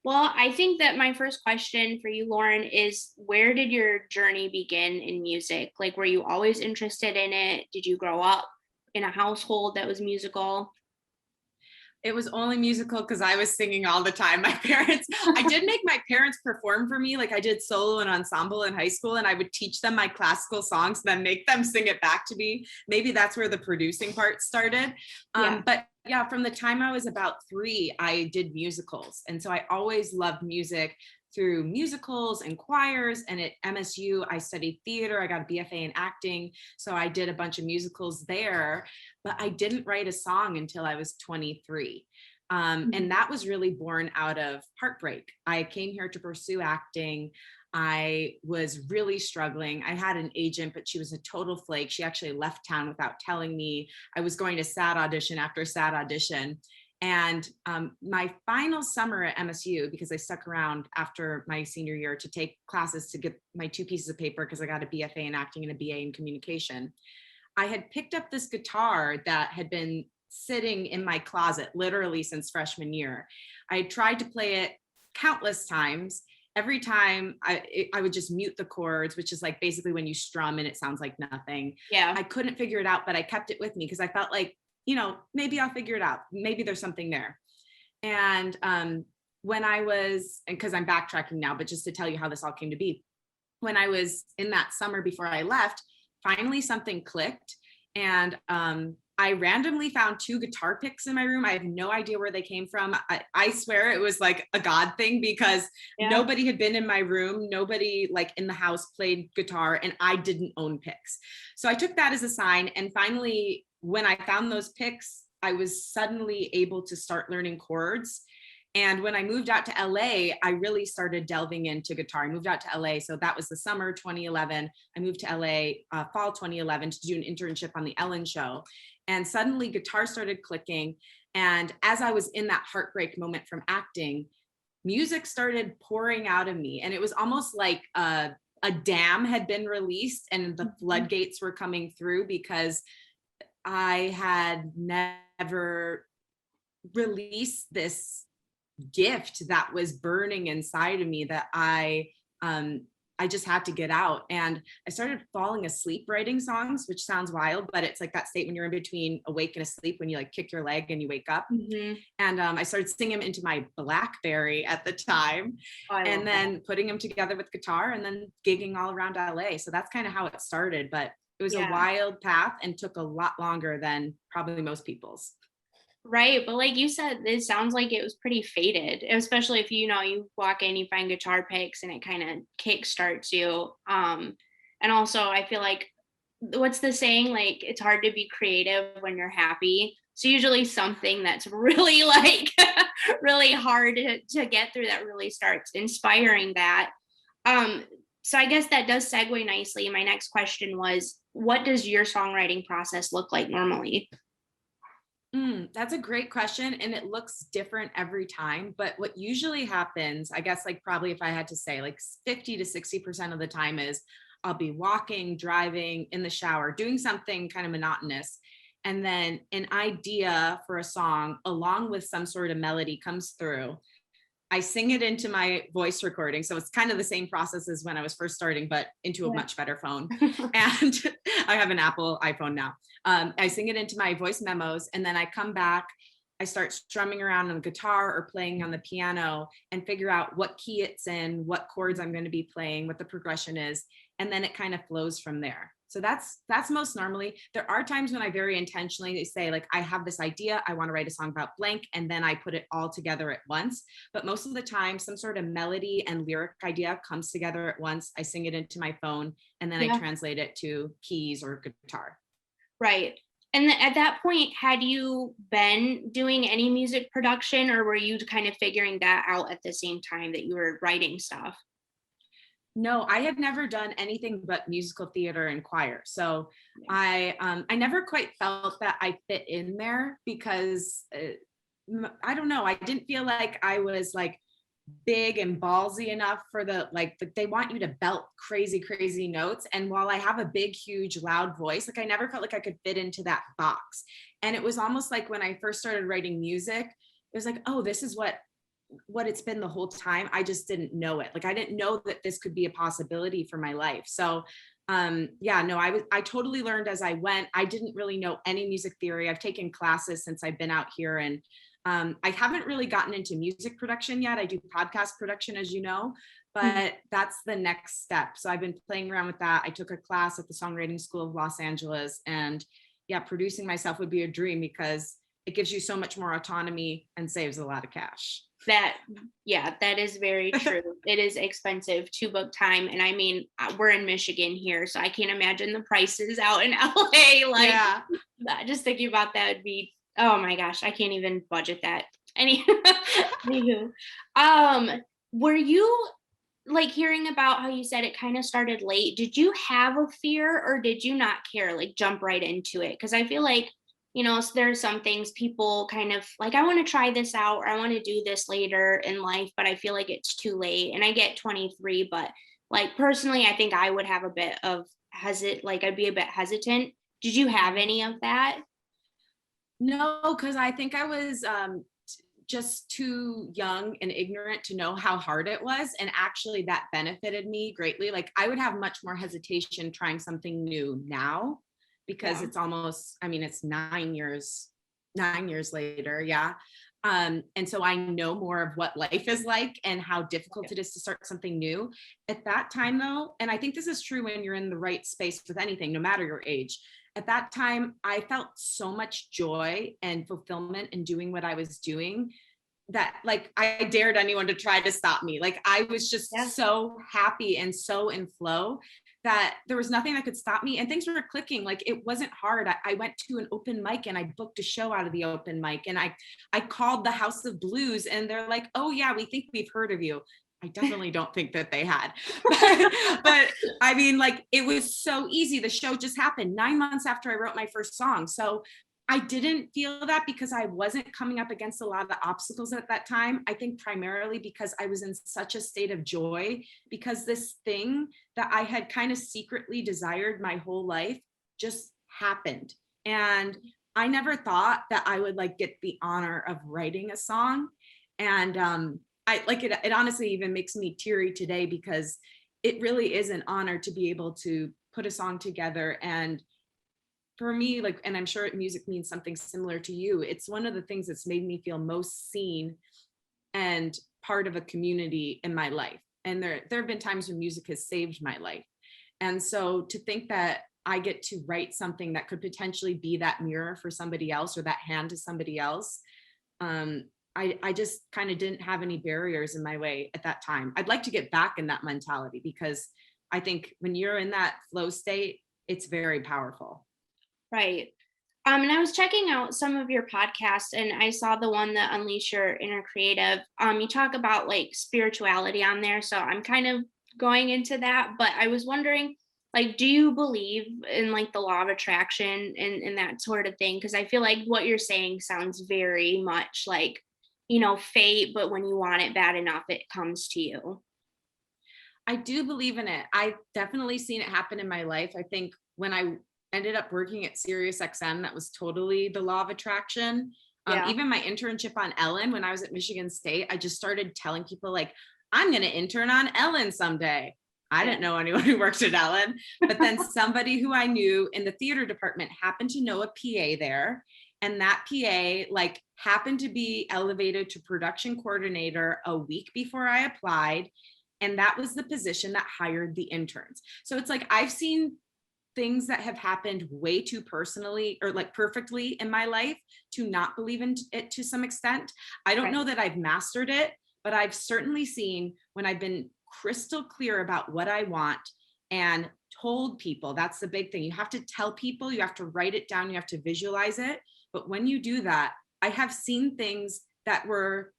Well, I think that my first question for you, Lauren, is where did your journey begin in music? Like, were you always interested in it? Did you grow up in a household that was musical? It was only musical because I was singing all the time. My parents, I did make my parents perform for me. Like I did solo and ensemble in high school, and I would teach them my classical songs, then make them sing it back to me. Maybe that's where the producing part started. Yeah. But yeah, from the time I was about 3, I did musicals. And so I always loved music through musicals and choirs. And at MSU, I studied theater. I got a BFA in acting. So I did a bunch of musicals there, but I didn't write a song until I was 23. And that was really born out of heartbreak. I came here to pursue acting. I was really struggling. I had an agent, but she was a total flake. She actually left town without telling me. I was going to sad audition after sad audition. And my final summer at MSU, because I stuck around after my senior year to take classes to get my 2 pieces of paper, because I got a BFA in acting and a BA in communication, I had picked up this guitar that had been sitting in my closet literally since freshman year. I had tried to play it countless times. Every time I would just mute the chords, which is like basically when you strum and it sounds like nothing. Yeah. I couldn't figure it out, but I kept it with me because I felt like, maybe I'll figure it out. Maybe there's something there. And when I was, and because I'm backtracking now, but just to tell you how this all came to be, when I was in that summer before I left, finally something clicked. And I randomly found 2 guitar picks in my room. I have no idea where they came from. I swear it was like a God thing because nobody had been in my room. Nobody like in the house played guitar and I didn't own picks. So I took that as a sign. And finally, when I found those picks, I was suddenly able to start learning chords. And when I moved out to LA, I really started delving into guitar. I moved out to LA. So that was the summer 2011. I moved to LA fall 2011 to do an internship on the Ellen Show. And suddenly guitar started clicking. And as I was in that heartbreak moment from acting, music started pouring out of me. And it was almost like a dam had been released and the floodgates were coming through because I had never released this gift that was burning inside of me that I just had to get out. And I started falling asleep writing songs, which sounds wild, but it's like that state when you're in between awake and asleep, when you like kick your leg and you wake up. And I started singing them into my BlackBerry at the time, and then putting them together with guitar and then gigging all around LA. So that's kind of how it started, but it was a wild path and took a lot longer than probably most people's. Right. But like you said, it sounds like it was pretty fated, especially if you walk in, you find guitar picks and it kind of kick starts you. And also I feel like what's the saying? Like it's hard to be creative when you're happy. So usually something that's really like really hard to get through that really starts inspiring that. So I guess that does segue nicely. My next question was, what does your songwriting process look like normally? That's a great question. And it looks different every time. But what usually happens, I guess, like probably if I had to say like 50 to 60% of the time is I'll be walking, driving, in the shower, doing something kind of monotonous. And then an idea for a song along with some sort of melody comes through. I sing it into my voice recording. So it's kind of the same process as when I was first starting, but into a much better phone. And I have an Apple iPhone now. I sing it into my voice memos, and then I come back, I start strumming around on the guitar or playing on the piano and figure out what key it's in, what chords I'm going to be playing, what the progression is. And then it kind of flows from there. So that's most normally. There are times when I very intentionally say like, I have this idea, I want to write a song about blank, and then I put it all together at once. But most of the time, some sort of melody and lyric idea comes together at once. I sing it into my phone, and then I translate it to keys or guitar. Right. And at that point, had you been doing any music production, or were you kind of figuring that out at the same time that you were writing stuff? No, I had never done anything but musical theater and choir. So I never quite felt that I fit in there because I don't know. I didn't feel like I was like big and ballsy enough for they want you to belt crazy notes. And while I have a big, huge, loud voice, like I never felt like I could fit into that box. And it was almost like when I first started writing music, it was like, oh, this is what what it's been the whole time. I just didn't know it. Like, I didn't know that this could be a possibility for my life. So yeah, no, I totally learned as I went. I didn't really know any music theory. I've taken classes since I've been out here, and I haven't really gotten into music production yet. I do podcast production, as you know, but that's the next step. So I've been playing around with that. I took a class at the Songwriting School of Los Angeles, and yeah, producing myself would be a dream because it gives you so much more autonomy and saves a lot of cash. That is very true. It is expensive to book time. And I mean, we're in Michigan here, so I can't imagine the prices out in LA. Like, yeah. Just thinking about that would be, oh my gosh, I can't even budget that. Anywho, were you like hearing about how you said it kind of started late? Did you have a fear, or did you not care, like jump right into it? Because I feel like, you know, there's some things people kind of like, I want to try this out, or I want to do this later in life, but I feel like it's too late. And I get 23, but like personally, I think I would have a bit of I'd be a bit hesitant. Did you have any of that? No, because I think I was just too young and ignorant to know how hard it was. And actually that benefited me greatly. Like, I would have much more hesitation trying something new now, because it's almost, I mean, it's 9 years later. Yeah. And so I know more of what life is like and how difficult it is to start something new. At that time though, and I think this is true when you're in the right space with anything, no matter your age, at that time, I felt so much joy and fulfillment in doing what I was doing that, like, I dared anyone to try to stop me. Like, I was just so happy and so in flow that there was nothing that could stop me, and things were clicking. Like, it wasn't hard. I went to an open mic and I booked a show out of the open mic, and I called the House of Blues, and they're like, oh yeah, we think we've heard of you. I definitely don't think that they had, but I mean, like, it was so easy. The show just happened 9 months after I wrote my first song. So I didn't feel that because I wasn't coming up against a lot of the obstacles at that time. I think primarily because I was in such a state of joy, because this thing that I had kind of secretly desired my whole life just happened. And I never thought that I would like get the honor of writing a song. And I like it. It honestly even makes me teary today, because it really is an honor to be able to put a song together. And for me, like, and I'm sure music means something similar to you, it's one of the things that's made me feel most seen and part of a community in my life. And there have been times when music has saved my life. And so to think that I get to write something that could potentially be that mirror for somebody else, or that hand to somebody else, I just kind of didn't have any barriers in my way at that time. I'd like to get back in that mentality, because I think when you're in that flow state, it's very powerful. Right. And I was checking out some of your podcasts, and I saw the one that Unleash Your Inner Creative. You talk about like spirituality on there. So I'm kind of going into that, but I was wondering, like, do you believe in like the law of attraction and that sort of thing? Because I feel like what you're saying sounds very much like, you know, fate, but when you want it bad enough, it comes to you. I do believe in it. I've definitely seen it happen in my life. I think when I ended up working at Sirius XM, that was totally the law of attraction. Even my internship on Ellen, when I was at Michigan State, I just started telling people, like, I'm going to intern on Ellen someday. I didn't know anyone who worked at Ellen, but then somebody who I knew in the theater department happened to know a PA there. And that PA like happened to be elevated to production coordinator a week before I applied. And that was the position that hired the interns. So it's like, I've seen things that have happened way too personally, or like perfectly in my life, to not believe in it to some extent. I don't know that I've mastered it, but I've certainly seen when I've been crystal clear about what I want and told people. That's the big thing. You have to tell people, you have to write it down, you have to visualize it. But when you do that, I have seen things that were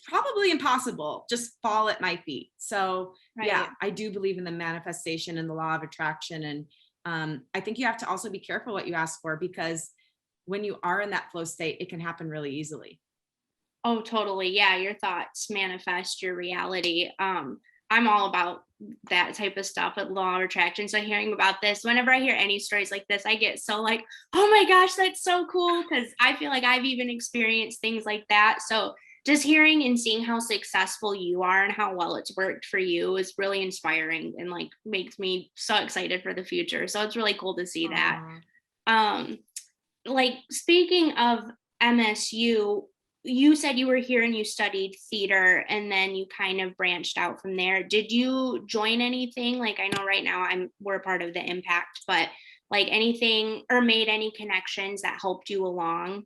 probably impossible just fall at my feet. So yeah, I do believe in the manifestation and the law of attraction. And I think you have to also be careful what you ask for, because when you are in that flow state, it can happen really easily. Oh, totally. Yeah. Your thoughts manifest your reality. I'm all about that type of stuff with law of attraction. So hearing about this, whenever I hear any stories like this, I get so like, oh my gosh, that's so cool. Cause I feel like I've even experienced things like that. So just hearing and seeing how successful you are and how well it's worked for you is really inspiring and like makes me so excited for the future. So it's really cool to see that. Aw. Um, like speaking of MSU, you said you were here and you studied theater and then you kind of branched out from there. Did you join anything? Like I know right now we're part of the Impact, but like anything or made any connections that helped you along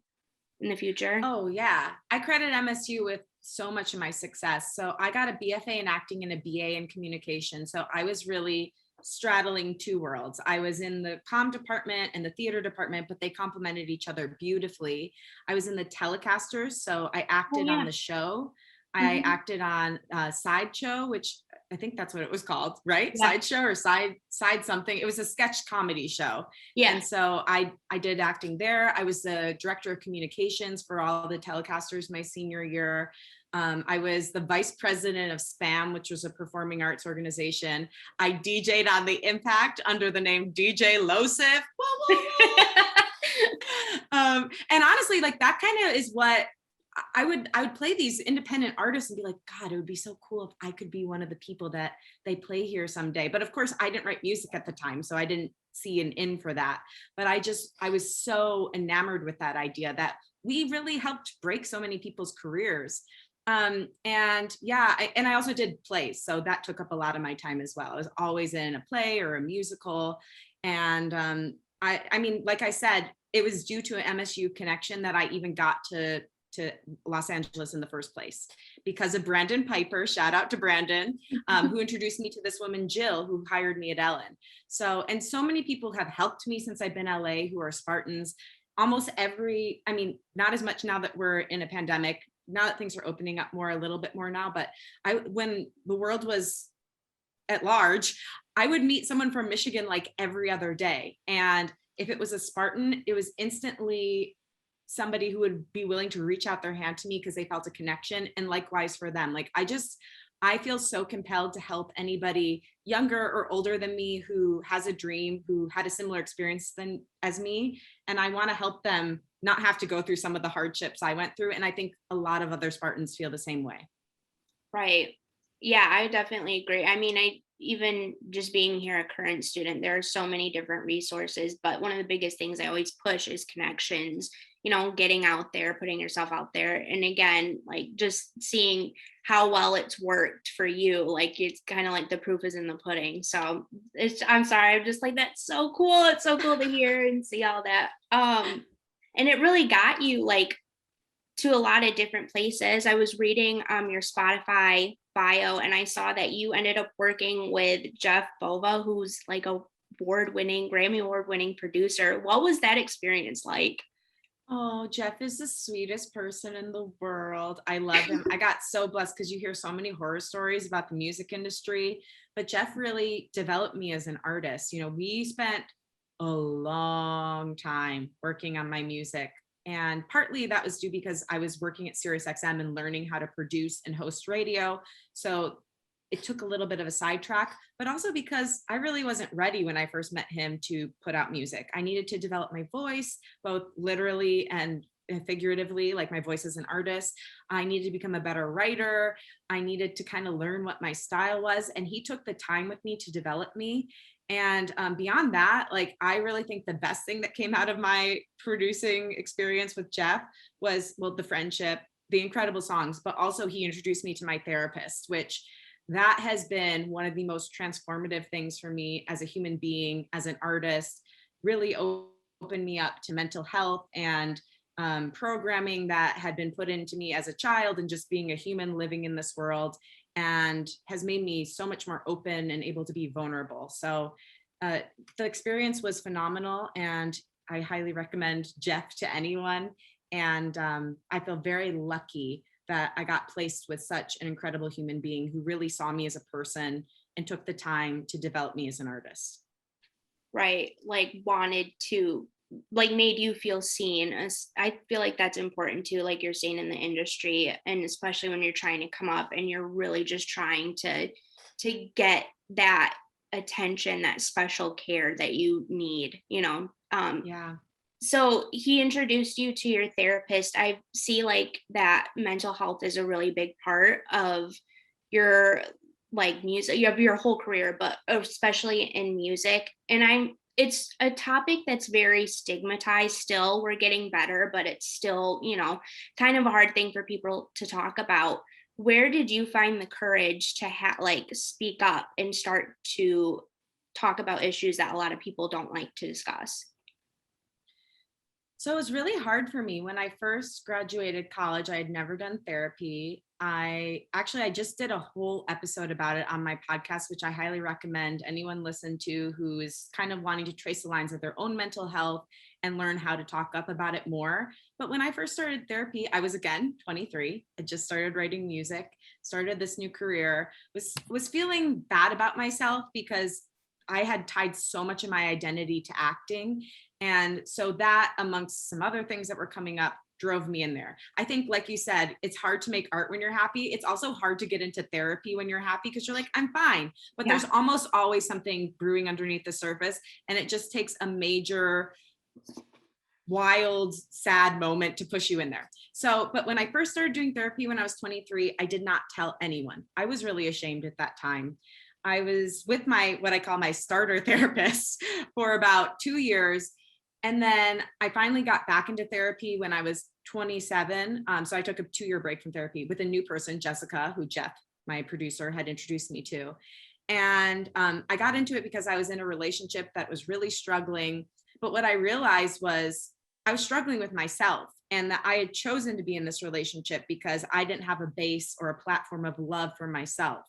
in the future? Oh yeah, I credit MSU with so much of my success. So I got a BFA in acting and a BA in communication. So I was really straddling two worlds. I was in the comm department and the theater department, but they complemented each other beautifully. I was in the telecasters, so I Oh acted on yeah. the show. I Mhm. acted on Sideshow, which I think that's what it was called, right? Yeah. Sideshow or side something. It was a sketch comedy show. Yeah. And so I did acting there. I was the director of communications for all the telecasters my senior year. I was the vice president of SPAM, which was a performing arts organization. I DJ'd on the Impact under the name DJ Losif. And honestly, like that kind of is what I would play these independent artists and be like, God, it would be so cool if I could be one of the people that they play here someday. But of course, I didn't write music at the time, so I didn't see an in for that. But I was so enamored with that idea that we really helped break so many people's careers. And yeah, and I also did plays, so that took up a lot of my time as well. I was always in a play or a musical, and I mean, like I said, it was due to an MSU connection that I even got to Los Angeles in the first place because of Brandon Piper. Shout out to Brandon, who introduced me to this woman, Jill, who hired me at Ellen. So, and so many people have helped me since I've been LA who are Spartans. Almost every, I mean, not as much now that we're in a pandemic, now that things are opening up more, a little bit more now, but when the world was at large, I would meet someone from Michigan like every other day. And if it was a Spartan, it was instantly somebody who would be willing to reach out their hand to me because they felt a connection, and likewise for them. Like I feel so compelled to help anybody younger or older than me who has a dream, who had a similar experience as me, and I want to help them not have to go through some of the hardships I went through. And I think a lot of other Spartans feel the same way. Right. Yeah, I definitely agree. I mean, I even just being here a current student, there are so many different resources, but one of the biggest things I always push is connections, getting out there, putting yourself out there. And again, like just seeing how well it's worked for you, like it's kind of like the proof is in the pudding. So I'm sorry, I'm just like, that's so cool. It's so cool to hear and see all that. And it really got you like to a lot of different places. I was reading your Spotify bio and I saw that you ended up working with Jeff Bova, who's like a Grammy award winning producer. What was that experience like? Oh, Jeff is the sweetest person in the world. I love him. I got so blessed because you hear so many horror stories about the music industry, but Jeff really developed me as an artist. We spent a long time working on my music. And partly that was due because I was working at SiriusXM and learning how to produce and host radio. So it took a little bit of a sidetrack, but also because I really wasn't ready when I first met him to put out music. I needed to develop my voice, both literally and figuratively, like my voice as an artist. I needed to become a better writer. I needed to kind of learn what my style was. And he took the time with me to develop me. And beyond that, like, I really think the best thing that came out of my producing experience with Jeff was, well, the friendship, the incredible songs, but also he introduced me to my therapist, which that has been one of the most transformative things for me as a human being, as an artist, really opened me up to mental health and programming that had been put into me as a child and just being a human living in this world, and has made me so much more open and able to be vulnerable. So the experience was phenomenal, and I highly recommend Jeff to anyone. And I feel very lucky that I got placed with such an incredible human being who really saw me as a person and took the time to develop me as an artist. Right. Like wanted to, like made you feel seen. As I feel like that's important too, like you're saying in the industry, and especially when you're trying to come up and you're really just trying to get that attention, that special care that you need. Yeah. So he introduced you to your therapist. I see like that mental health is a really big part of your like music, you have your whole career, but especially in music. And it's a topic that's very stigmatized still. We're getting better, but it's still, kind of a hard thing for people to talk about. Where did you find the courage to like speak up and start to talk about issues that a lot of people don't like to discuss? So it was really hard for me when I first graduated college. I had never done therapy. I just did a whole episode about it on my podcast, which I highly recommend anyone listen to who is kind of wanting to trace the lines of their own mental health and learn how to talk up about it more. But when I first started therapy, I was again 23. I just started writing music, started this new career, was feeling bad about myself because I had tied so much of my identity to acting. And so that, amongst some other things that were coming up, drove me in there. I think, like you said, it's hard to make art when you're happy. It's also hard to get into therapy when you're happy because you're like, I'm fine. But Yeah. there's almost always something brewing underneath the surface. And it just takes a major, wild, sad moment to push you in there. So, but when I first started doing therapy when I was 23, I did not tell anyone. I was really ashamed at that time. I was with what I call my starter therapist for about 2 years. And then I finally got back into therapy when I was 27. So I took a 2-year break from therapy with a new person, Jessica, who Jeff, my producer, had introduced me to. And I got into it because I was in a relationship that was really struggling. But what I realized was I was struggling with myself, and that I had chosen to be in this relationship because I didn't have a base or a platform of love for myself.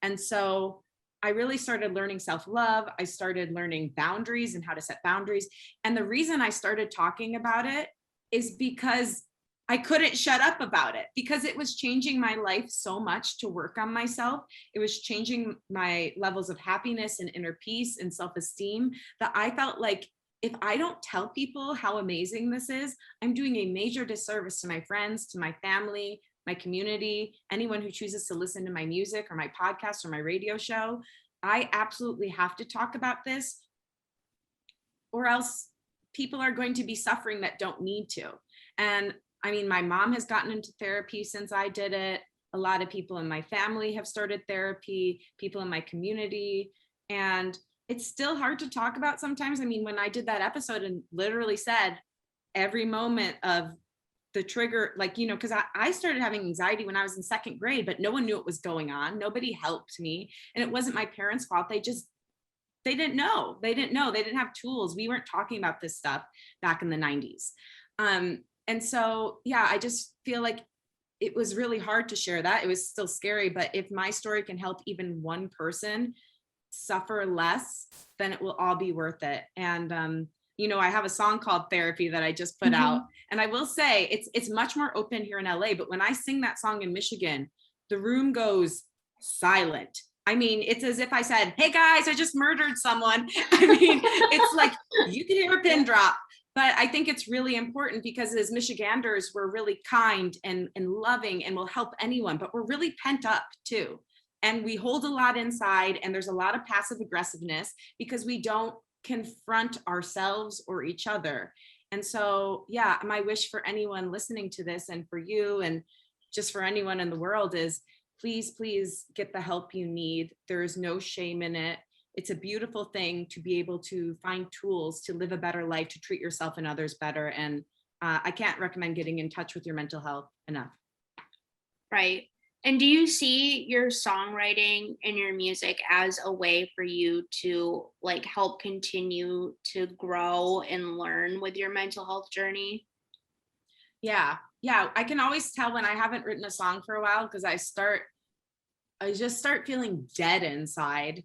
And so I really started learning self-love. I started learning boundaries and how to set boundaries. And the reason I started talking about it is because I couldn't shut up about it, because it was changing my life so much to work on myself. It was changing my levels of happiness and inner peace and self-esteem, that I felt like if I don't tell people how amazing this is, I'm doing a major disservice to my friends, to my family, my community, anyone who chooses to listen to my music or my podcast or my radio show. I absolutely have to talk about this, or else people are going to be suffering that don't need to. And I mean, my mom has gotten into therapy since I did it. A lot of people in my family have started therapy, people in my community, and it's still hard to talk about sometimes. I mean, when I did that episode and literally said every moment of the trigger, like, because I started having anxiety when I was in 2nd grade, but no one knew what was going on. Nobody helped me. And it wasn't my parents' fault. They didn't know. They didn't have tools. We weren't talking about this stuff back in the 90s. And so, yeah, I just feel like it was really hard to share that. It was still scary, but if my story can help even one person suffer less, then it will all be worth it. And, I have a song called Therapy that I just put out. And I will say it's much more open here in LA, but when I sing that song in Michigan, the room goes silent. I mean, it's as if I said, hey guys, I just murdered someone. I mean, it's like you can hear a pin drop. But I think it's really important because as Michiganders, we're really kind and loving and will help anyone, but we're really pent up too. And we hold a lot inside, and there's a lot of passive aggressiveness because we don't confront ourselves or each other. And so, yeah, my wish for anyone listening to this, and for you, and just for anyone in the world, is please, please get the help you need. There is no shame in it. It's a beautiful thing to be able to find tools to live a better life, to treat yourself and others better. And I can't recommend getting in touch with your mental health enough. Right. And do you see your songwriting and your music as a way for you to like help continue to grow and learn with your mental health journey? Yeah. I can always tell when I haven't written a song for a while because I just start feeling dead inside.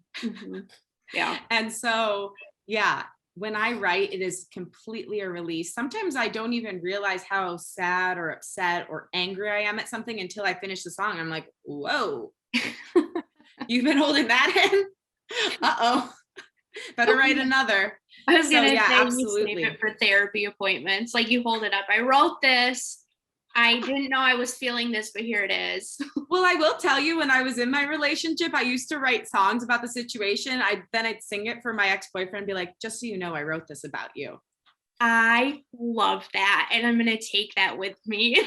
Yeah. And so, yeah, when I write, it is completely a release. Sometimes I don't even realize how sad or upset or angry I am at something until I finish the song. I'm like, whoa, you've been holding that in? Uh-oh, better write another. I was gonna say, absolutely. you save it for therapy appointments. Like you hold it up. I wrote this. I didn't know I was feeling this, but here it is. Well, I will tell you, when I was in my relationship, I used to write songs about the situation. I'd sing it for my ex-boyfriend and be like, just so you know, I wrote this about you. I love that. And I'm going to take that with me.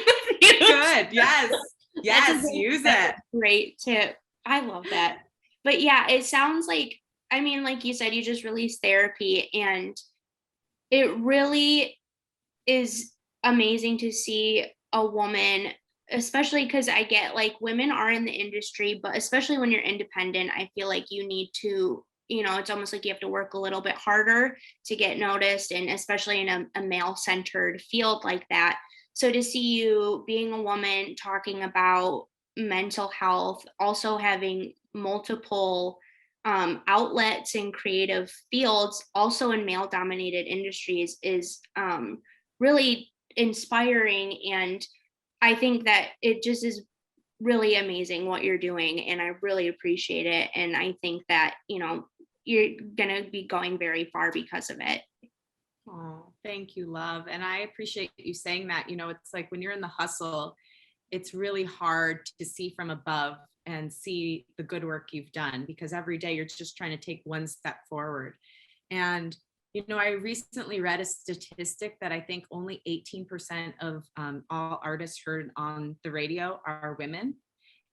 You know, Good. Yes. Yes. Use that's it. a great tip. I love that. But yeah, it sounds like, I mean, like you said, you just released therapy, and it really is amazing to see a woman, especially because I get like women are in the industry, but especially when you're independent, I feel like you need to, it's almost like you have to work a little bit harder to get noticed, and especially in a male centered field like that. So to see you being a woman talking about mental health, also having multiple outlets in creative fields, also in male dominated industries, is really inspiring. And I think that it just is really amazing what you're doing, and I really appreciate it. And I think that, you're going to be going very far because of it. Oh, thank you, love. And I appreciate you saying that. It's like when you're in the hustle, it's really hard to see from above and see the good work you've done, because every day you're just trying to take one step forward. And, I recently read a statistic that I think only 18% of all artists heard on the radio are women.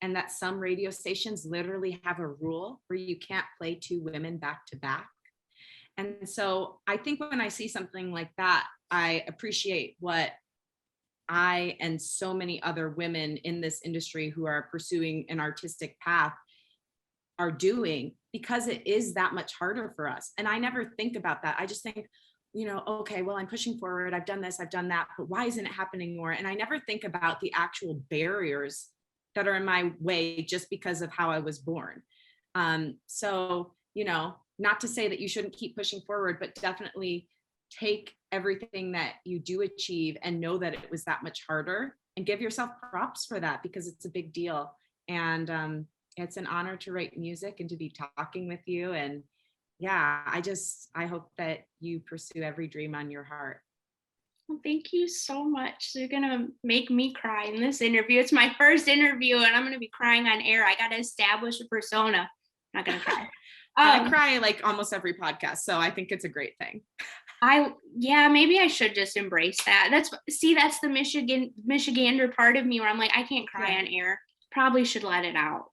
And that some radio stations literally have a rule where you can't play two women back to back. And so I think when I see something like that, I appreciate what I and so many other women in this industry who are pursuing an artistic path are doing, because it is that much harder for us. And I never think about that. I just think, okay, well, I'm pushing forward. I've done this, I've done that, but why isn't it happening more? And I never think about the actual barriers that are in my way just because of how I was born. So, not to say that you shouldn't keep pushing forward, but definitely take everything that you do achieve and know that it was that much harder, and give yourself props for that, because it's a big deal. And it's an honor to write music and to be talking with you. And yeah, I hope that you pursue every dream on your heart. Well, thank you so much. You're going to make me cry in this interview. It's my first interview, and I'm going to be crying on air. I got to establish a persona. I'm not going to cry. I cry like almost every podcast, so I think it's a great thing. Maybe I should just embrace that. That's the Michigander part of me where I'm like, I can't cry on air. Probably should let it out.